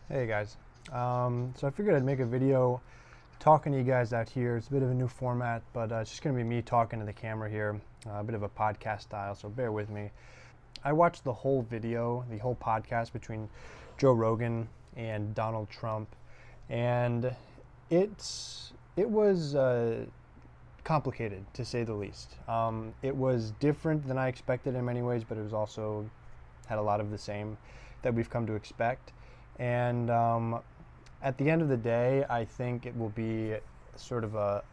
Hey guys, so I figured I'd make a video talking to you guys out here. It's a bit of a new format, but it's just going to be me talking to the camera here, a bit of a podcast style, so bear with me. I watched the whole video, the whole podcast between Joe Rogan and Donald Trump, and it was complicated, to say the least. It was different than I expected in many ways, but it was also had a lot of the same that we've come to expect. And at the end of the day, I think it will be sort of a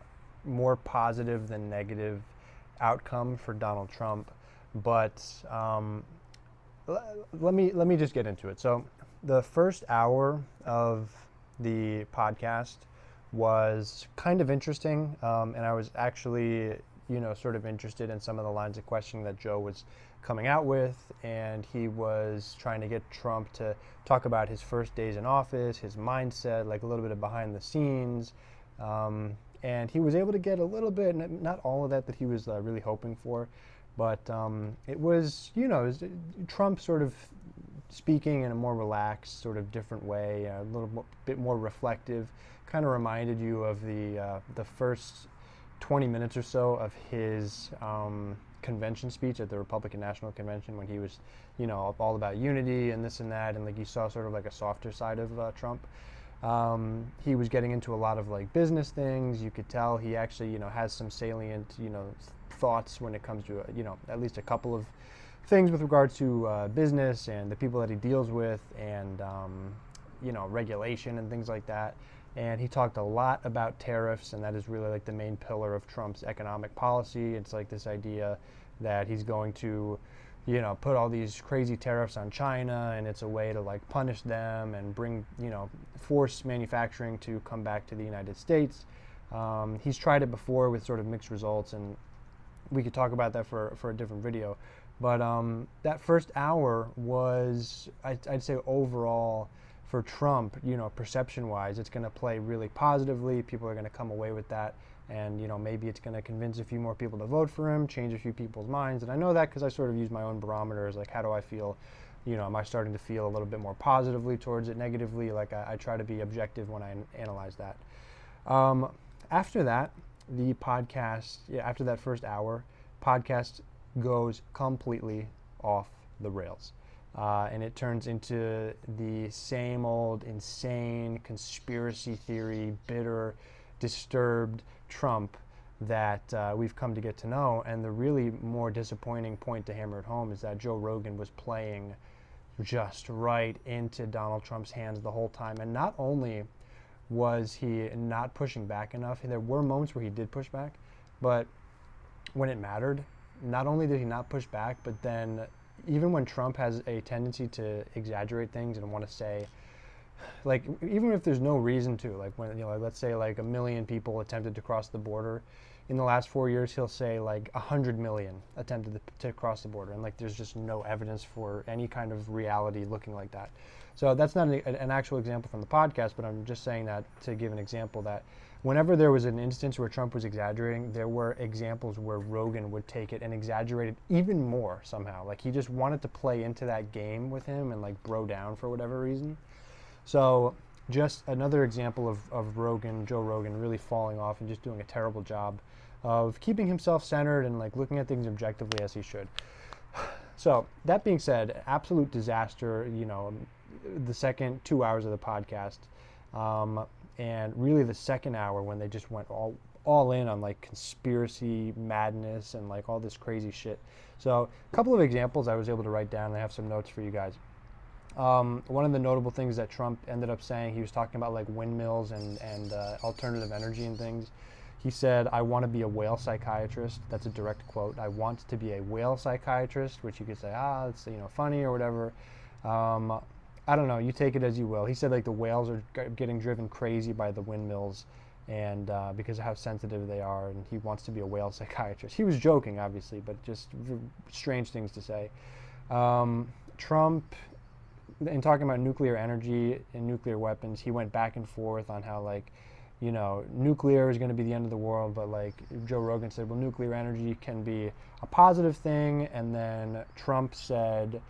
more positive than negative outcome for Donald Trump. But let me just get into it. So the first hour of the podcast was kind of interesting, and I was actually, sort of interested in some of the lines of questioning that Joe was coming out with, and he was trying to get Trump to talk about his first days in office, his mindset, like a little bit of behind the scenes, and he was able to get a little bit, not all of that he was really hoping for, but it was, Trump sort of speaking in a more relaxed, sort of different way, a little bit more reflective. Kind of reminded you of the first 20 minutes or so of his convention speech at the Republican National Convention, when he was, all about unity and this and that, and like you saw sort of like a softer side of Trump. He was getting into a lot of like business things. You could tell he actually, has some salient, thoughts when it comes to, at least a couple of things with regards to business and the people that he deals with, and regulation and things like that. And he talked a lot about tariffs, and that is really like the main pillar of Trump's economic policy. It's like this idea that he's going to, put all these crazy tariffs on China, and it's a way to like punish them and bring, force manufacturing to come back to the United States. He's tried it before with sort of mixed results, and we could talk about that for a different video. But that first hour was, I'd say overall, for Trump, perception-wise, it's going to play really positively. People are going to come away with that, and maybe it's going to convince a few more people to vote for him, change a few people's minds. And I know that because I sort of use my own barometers, like how do I feel? Am I starting to feel a little bit more positively towards it, negatively? Like I try to be objective when I analyze that. After that, the podcast, after that first hour, podcast goes completely off the rails. And it turns into the same old insane conspiracy theory, bitter, disturbed Trump that we've come to get to know. And the really more disappointing point to hammer it home is that Joe Rogan was playing just right into Donald Trump's hands the whole time. And not only was he not pushing back enough, there were moments where he did push back, but when it mattered, not only did he not push back, but then even when Trump has a tendency to exaggerate things and want to say, like, even if there's no reason to, like when, let's say like 1 million people attempted to cross the border in the last 4 years, he'll say like 100 million attempted to cross the border, and like there's just no evidence for any kind of reality looking like that. So that's not an actual example from the podcast, but I'm just saying that to give an example that whenever there was an instance where Trump was exaggerating, there were examples where Rogan would take it and exaggerate it even more somehow. Like he just wanted to play into that game with him and like bro down for whatever reason. So just another example of Joe Rogan really falling off and just doing a terrible job of keeping himself centered and like looking at things objectively as he should. So that being said, absolute disaster, the second 2 hours of the podcast. And really the second hour when they just went all in on like conspiracy madness and like all this crazy shit. So a couple of examples I was able to write down, and I have some notes for you guys. One of the notable things that Trump ended up saying, he was talking about like windmills and alternative energy and things. He said, "I want to be a whale psychiatrist." That's a direct quote. "I want to be a whale psychiatrist," which you could say, it's funny or whatever. I don't know. You take it as you will. He said like the whales are getting driven crazy by the windmills, and because of how sensitive they are, and he wants to be a whale psychiatrist. He was joking, obviously, but just strange things to say. Trump, in talking about nuclear energy and nuclear weapons, he went back and forth on how like, nuclear is going to be the end of the world, but like Joe Rogan said, well, nuclear energy can be a positive thing, and then Trump said,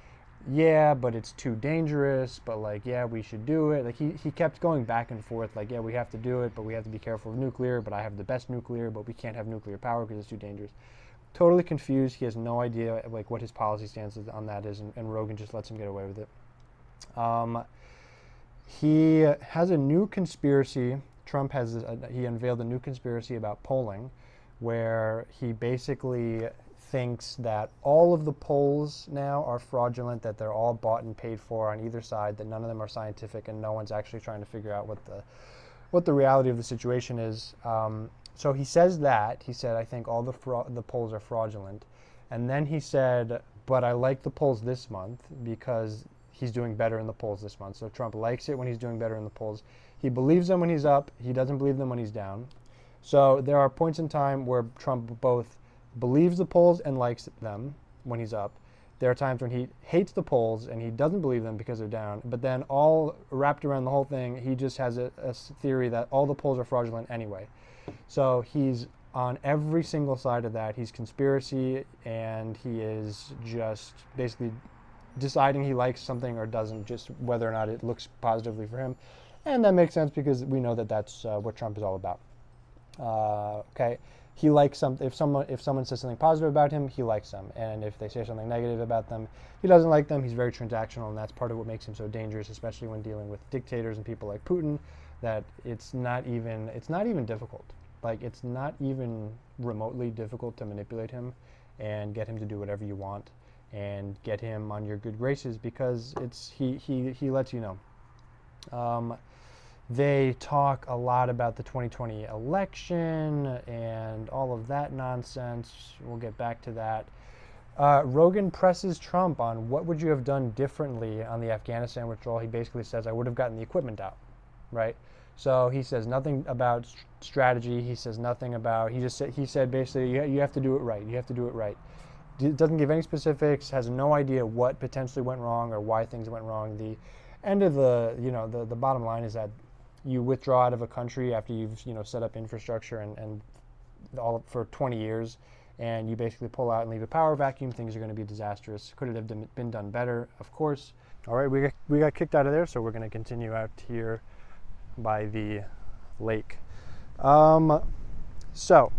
yeah, but it's too dangerous, but like, yeah, we should do it. Like he kept going back and forth, like, yeah, we have to do it, but we have to be careful of nuclear, but I have the best nuclear, but we can't have nuclear power because it's too dangerous. Totally confused. He has no idea like what his policy stance on that is, and Rogan just lets him get away with it. He has a new conspiracy. Trump he unveiled a new conspiracy about polling, where he basically thinks that all of the polls now are fraudulent, that they're all bought and paid for on either side, that none of them are scientific, and no one's actually trying to figure out what the reality of the situation is. So he says that. He said, I think all the polls are fraudulent. And then he said, but I like the polls this month because he's doing better in the polls this month. So Trump likes it when he's doing better in the polls. He believes them when he's up. He doesn't believe them when he's down. So there are points in time where Trump both believes the polls and likes them when he's up. There are times when he hates the polls and he doesn't believe them because they're down. But then all wrapped around the whole thing, he just has a theory that all the polls are fraudulent anyway. So he's on every single side of that. He's conspiracy, and he is just basically deciding he likes something or doesn't, just whether or not it looks positively for him. And that makes sense because we know that that's what Trump is all about. Okay, he likes something. If someone says something positive about him, he likes them, and if they say something negative about them, he doesn't like them. He's very transactional, and that's part of what makes him so dangerous, especially when dealing with dictators and people like Putin. That it's not even difficult. Like, it's not even remotely difficult to manipulate him and get him to do whatever you want and get him on your good graces, because he lets you know. They talk a lot about the 2020 election and all of that nonsense. We'll get back to that. Rogan presses Trump on what would you have done differently on the Afghanistan withdrawal. He basically says, I would have gotten the equipment out, right? So he says nothing about strategy. He says nothing about, he said basically, you have to do it right. You have to do it right. Doesn't give any specifics, has no idea what potentially went wrong or why things went wrong. The end of the bottom line is that you withdraw out of a country after you've, set up infrastructure and all for 20 years, and you basically pull out and leave a power vacuum. Things are going to be disastrous. Could it have been done better? Of course. All right, we got kicked out of there, so we're going to continue out here by the lake. So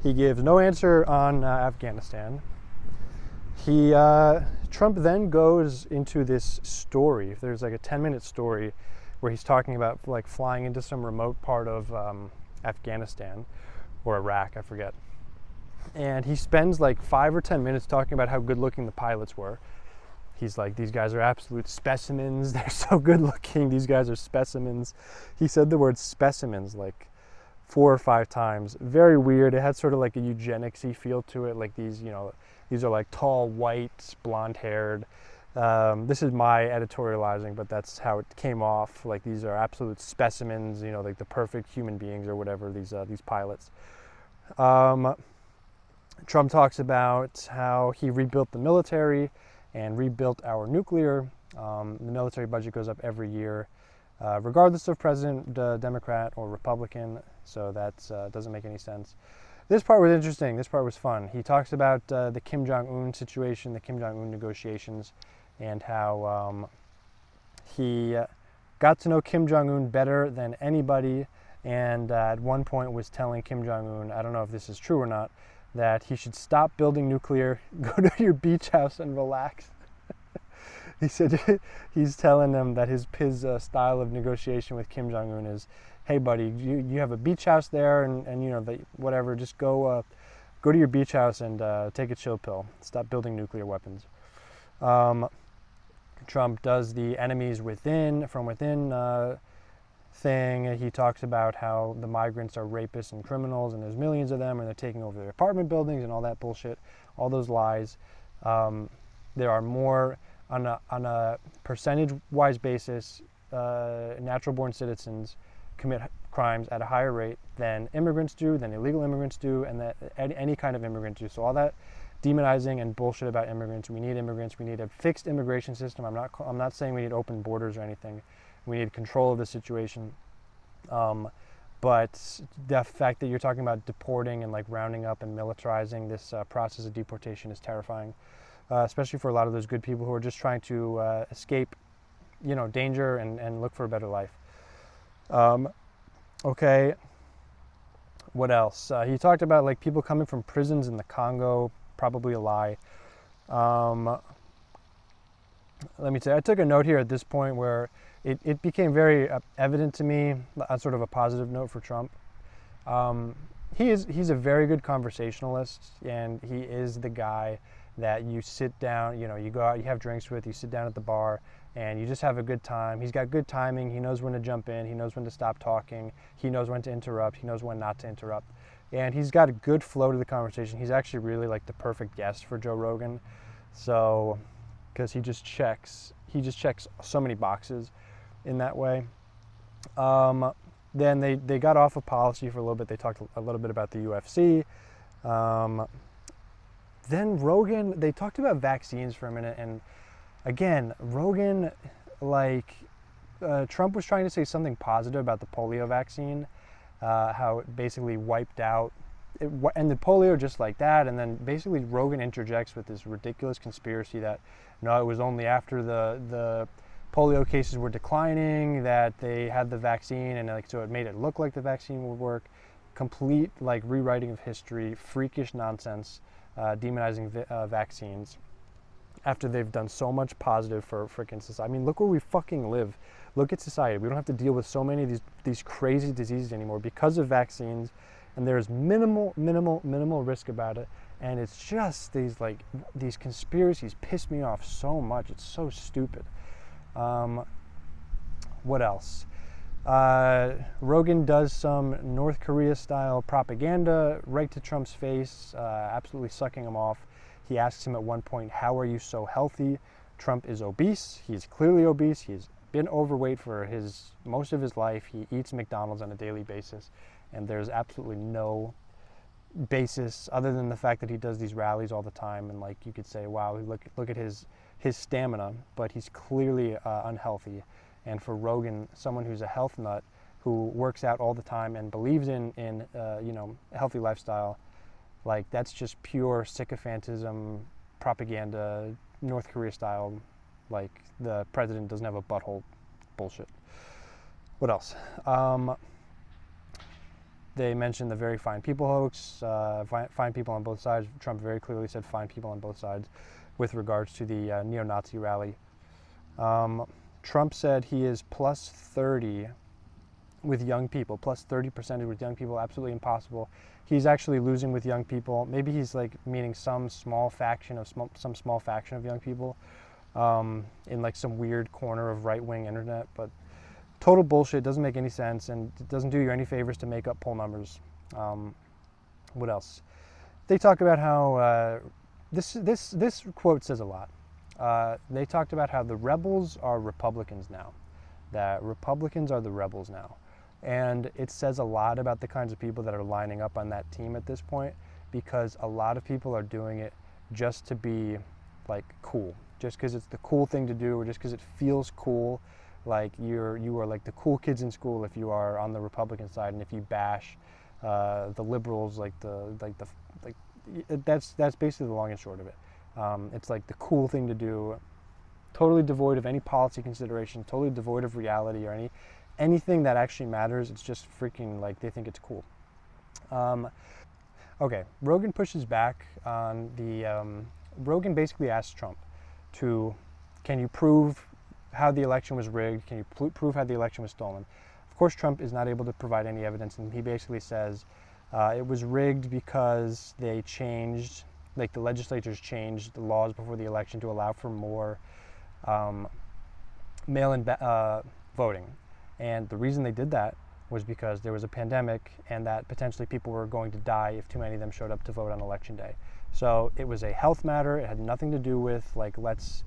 he gives no answer on Afghanistan. Trump then goes into this story. There's like a 10-minute story where he's talking about like flying into some remote part of Afghanistan or Iraq, I forget. And he spends like 5 or 10 minutes talking about how good looking the pilots were. He's like, these guys are absolute specimens. They're so good looking. These guys are specimens. He said the word specimens like 4 or 5 times. Very weird. It had sort of like a eugenics-y feel to it. Like these are like tall, white, blonde-haired. This is my editorializing, but that's how it came off. Like these are absolute specimens, like the perfect human beings or whatever, these pilots. Trump talks about how he rebuilt the military and rebuilt our nuclear. The military budget goes up every year, regardless of president, Democrat or Republican, so that doesn't make any sense. This part was interesting. This part was fun. He talks about the Kim Jong-un situation, the Kim Jong-un negotiations, and how he got to know Kim Jong-un better than anybody, and at one point was telling Kim Jong-un, I don't know if this is true or not, that he should stop building nuclear, go to your beach house and relax. He said he's telling them that his style of negotiation with Kim Jong-un is, hey buddy, you have a beach house there, and whatever, just go to your beach house and take a chill pill. Stop building nuclear weapons. Trump does the enemies from within thing. He talks about how the migrants are rapists and criminals, and there's millions of them, and they're taking over their apartment buildings and all that bullshit, all those lies. There are more, on a percentage-wise basis, natural-born citizens commit crimes at a higher rate than immigrants do, than illegal immigrants do, and that any kind of immigrant do. So all that demonizing and bullshit about immigrants. We need immigrants. We need a fixed immigration system. I'm not saying we need open borders or anything. We need control of the situation. But the fact that you're talking about deporting and like rounding up and militarizing this process of deportation is terrifying. especially for a lot of those good people who are just trying to escape, danger and look for a better life. Okay, what else? He talked about like people coming from prisons in the Congo, probably a lie. Let me say, I took a note here at this point where it became very evident to me, on sort of a positive note for Trump. He's a very good conversationalist, and he is the guy that you sit down, you go out, you have drinks with, you sit down at the bar, and you just have a good time. He's got good timing. He knows when to jump in. He knows when to stop talking. He knows when to interrupt. He knows when not to interrupt. And he's got a good flow to the conversation. He's actually really like the perfect guest for Joe Rogan. So, because he just checks so many boxes in that way. Then they got off of policy for a little bit. They talked a little bit about the UFC. Then Rogan, they talked about vaccines for a minute. And again, Rogan, Trump was trying to say something positive about the polio vaccine, how it basically wiped out, and the polio just like that. And then basically Rogan interjects with this ridiculous conspiracy that, no, it was only after the polio cases were declining that they had the vaccine, and so it made it look like the vaccine would work. Complete rewriting of history, freakish nonsense, demonizing vaccines after they've done so much positive for freaking society. I mean, look where we fucking live. Look at society. We don't have to deal with so many of these crazy diseases anymore because of vaccines, and there's minimal risk about it. And it's just these conspiracies piss me off so much. It's so stupid. What else? Rogan does some North Korea style propaganda right to Trump's face, absolutely sucking him off. He asks him at one point, how are you so healthy? Trump is obese. He's clearly obese. He's been overweight for most of his life. He eats McDonald's on a daily basis, and there's absolutely no basis other than the fact that he does these rallies all the time, and you could say, wow, look at his stamina, but he's clearly unhealthy. And for Rogan, someone who's a health nut, who works out all the time and believes in a healthy lifestyle, that's just pure sycophantism, propaganda, North Korea style, the president doesn't have a butthole bullshit. What else? They mentioned the very fine people hoax, fine people on both sides. Trump very clearly said fine people on both sides with regards to the neo-Nazi rally. Trump said he is plus 30 with young people, plus 30% with young people, absolutely impossible. He's actually losing with young people. Maybe he's meaning some small faction of young people in some weird corner of right-wing internet, but total bullshit, doesn't make any sense, and it doesn't do you any favors to make up poll numbers. What else? They talk about how this quote says a lot. They talked about how the rebels are Republicans now, that Republicans are the rebels now. And it says a lot about the kinds of people that are lining up on that team at this point, because a lot of people are doing it just to be cool, just because it's the cool thing to do, or just because it feels cool. You are the cool kids in school if you are on the Republican side, and if you bash the liberals, that's basically the long and short of it. It's the cool thing to do, totally devoid of any policy consideration, totally devoid of reality or anything that actually matters. It's just freaking they think it's cool. Okay, Rogan pushes back on Rogan basically asks Trump can you prove how the election was rigged? Can you prove how the election was stolen? Of course, Trump is not able to provide any evidence, and he basically says it was rigged because they changed, the legislatures changed the laws before the election to allow for more mail-in voting. And the reason they did that was because there was a pandemic, and that potentially people were going to die if too many of them showed up to vote on election day. So it was a health matter. It had nothing to do with let's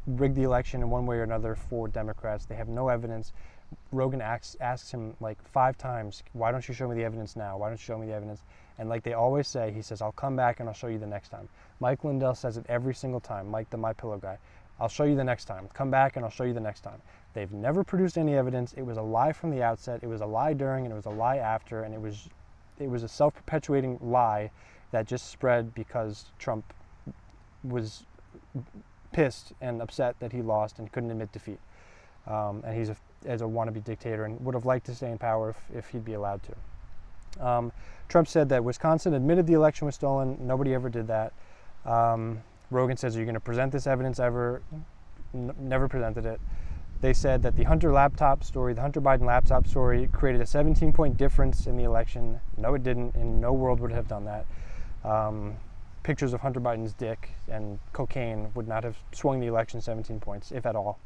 rig the election in one way or another for Democrats. They have no evidence. Rogan asks him 5 times, why don't you show me the evidence now? Why don't you show me the evidence? And they always say, he says, I'll come back and I'll show you the next time. Mike Lindell says it every single time, Mike the MyPillow guy. I'll show you the next time. Come back and I'll show you the next time. They've never produced any evidence. It was a lie from the outset. It was a lie during, and it was a lie after, and it was a self-perpetuating lie that just spread because Trump was pissed and upset that he lost and couldn't admit defeat. And he's as a wannabe dictator and would have liked to stay in power if he'd be allowed to. Trump said that Wisconsin admitted the election was stolen. Nobody ever did that. Rogan says, are you going to present this evidence ever? Never presented it. They said that the Hunter Biden laptop story created a 17-point difference in the election. No, it didn't. In no world would it have done that. Pictures of Hunter Biden's dick and cocaine would not have swung the election 17 points, if at all.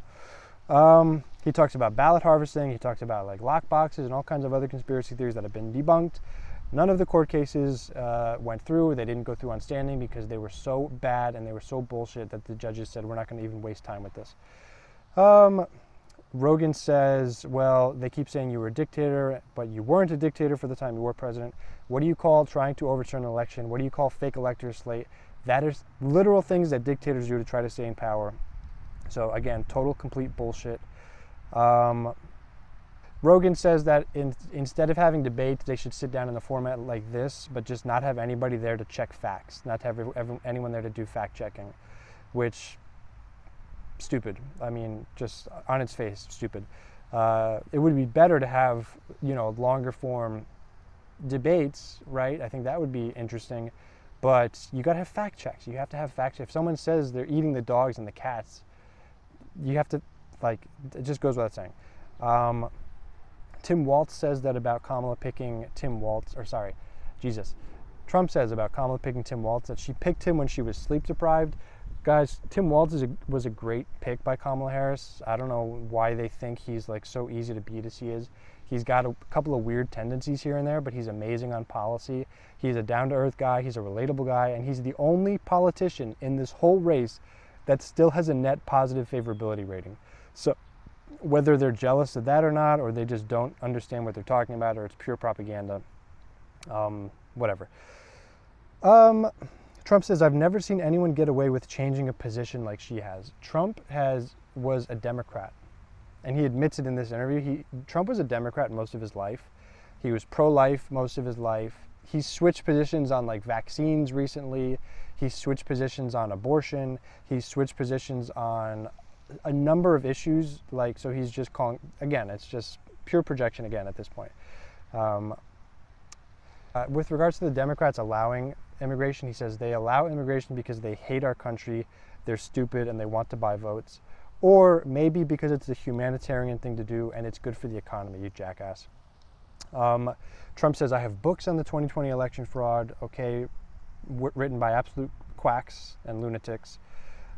He talks about ballot harvesting. He talks about like lock boxes and all kinds of other conspiracy theories that have been debunked. None of the court cases went through. They didn't go through on standing because they were so bad and they were so bullshit that the judges said, we're not going to even waste time with this. Rogan says, well, they keep saying you were a dictator, but you weren't a dictator for the time you were president. What do you call trying to overturn an election? What do you call fake electors slate? That is literal things that dictators do to try to stay in power. So again, total, complete bullshit. Rogan says that instead of having debates, they should sit down in a format like this, but just not have anybody there to check facts, not have anyone there to do fact checking, which, stupid. I mean, just on its face, stupid. It would be better to have, longer form debates, right? I think that would be interesting, but you got to have fact checks. You have to have fact checks. If someone says they're eating the dogs and the cats, you have to, it just goes without saying. Tim Walz says that about Kamala picking Trump says about Kamala picking Tim Walz that she picked him when she was sleep deprived. Guys, Tim Walz was a great pick by Kamala Harris. I don't know why they think he's like so easy to beat as he is. He's got a couple of weird tendencies here and there, but he's amazing on policy. He's a down-to-earth guy. He's a relatable guy, and he's the only politician in this whole race that still has a net positive favorability rating. So whether they're jealous of that or not, or they just don't understand what they're talking about, or it's pure propaganda, whatever. Trump says, I've never seen anyone get away with changing a position like she has. Trump was a Democrat, and he admits it in this interview. Trump was a Democrat most of his life. He was pro-life most of his life. He switched positions on like vaccines recently. He switched positions on abortion. He switched positions on a number of issues. So he's just calling, again, it's just pure projection again at this point. With regards to the Democrats allowing immigration, he says they allow immigration because they hate our country, they're stupid, and they want to buy votes. Or maybe because it's a humanitarian thing to do and it's good for the economy, you jackass. Trump says, I have books on the 2020 election fraud, okay, written by absolute quacks and lunatics.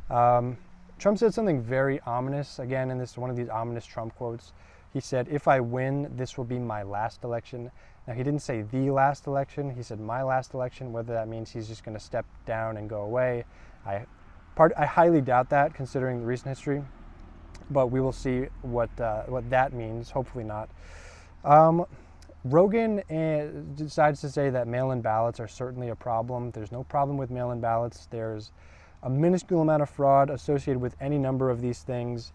Trump said something very ominous, again, in this one of these ominous Trump quotes. He said, if I win, this will be my last election. Now, he didn't say the last election. He said my last election, whether that means he's just going to step down and go away. I highly doubt that, considering the recent history, but we will see what that means. Hopefully not. Rogan decides to say that mail-in ballots are certainly a problem. There's no problem with mail-in ballots. There's a minuscule amount of fraud associated with any number of these things.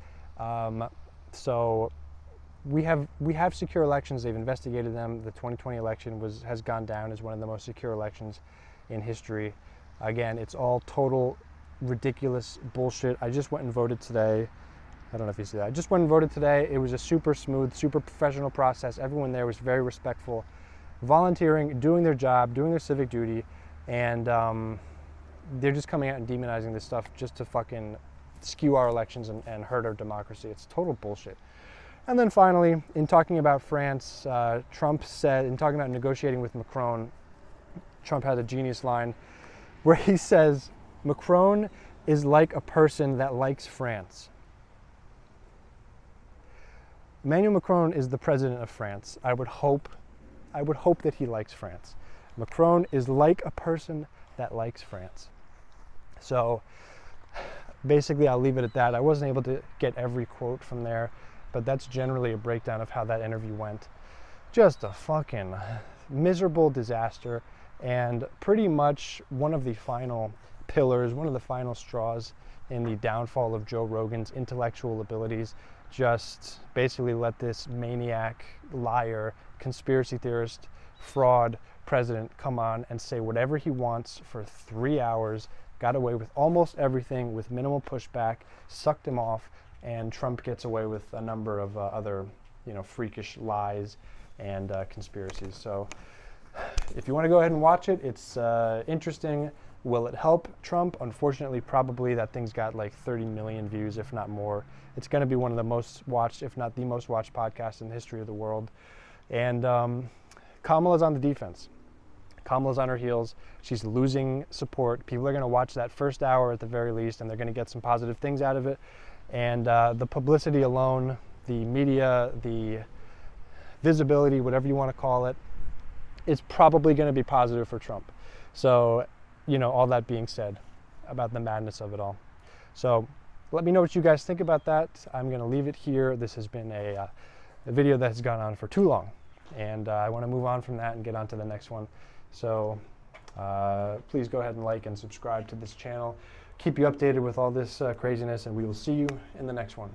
So we have secure elections. They've investigated them. The 2020 election has gone down as one of the most secure elections in history. Again, it's all total ridiculous bullshit. I just went and voted today. I don't know if you see that. I just went and voted today. It was a super smooth, super professional process. Everyone there was very respectful, volunteering, doing their job, doing their civic duty, and they're just coming out and demonizing this stuff just to fucking skew our elections and hurt our democracy. It's total bullshit. And then finally, in talking about France, Trump said, in talking about negotiating with Macron, Trump had a genius line where he says, Macron is like a person that likes France. Emmanuel Macron is the president of France. I would hope that he likes France. Macron is like a person that likes France. So basically, I'll leave it at that. I wasn't able to get every quote from there, but that's generally a breakdown of how that interview went. Just a fucking miserable disaster, and pretty much one of the final pillars, one of the final straws in the downfall of Joe Rogan's intellectual abilities. Just basically let this maniac, liar, conspiracy theorist, fraud president come on and say whatever he wants for 3 hours, got away with almost everything with minimal pushback, sucked him off, and Trump gets away with a number of other, freakish lies and conspiracies. So if you want to go ahead and watch it, it's interesting. Will it help Trump? Unfortunately, probably. That thing's got like 30 million views, if not more. It's going to be one of the most watched, if not the most watched podcasts in the history of the world. And Kamala's on the defense. Kamala's on her heels. She's losing support. People are going to watch that first hour at the very least, and they're going to get some positive things out of it. And the publicity alone, the media, the visibility, whatever you want to call it, is probably going to be positive for Trump. So, all that being said about the madness of it all. So let me know what you guys think about that. I'm going to leave it here. This has been a video that has gone on for too long, and I want to move on from that and get on to the next one. So please go ahead and like and subscribe to this channel. Keep you updated with all this craziness, and we will see you in the next one.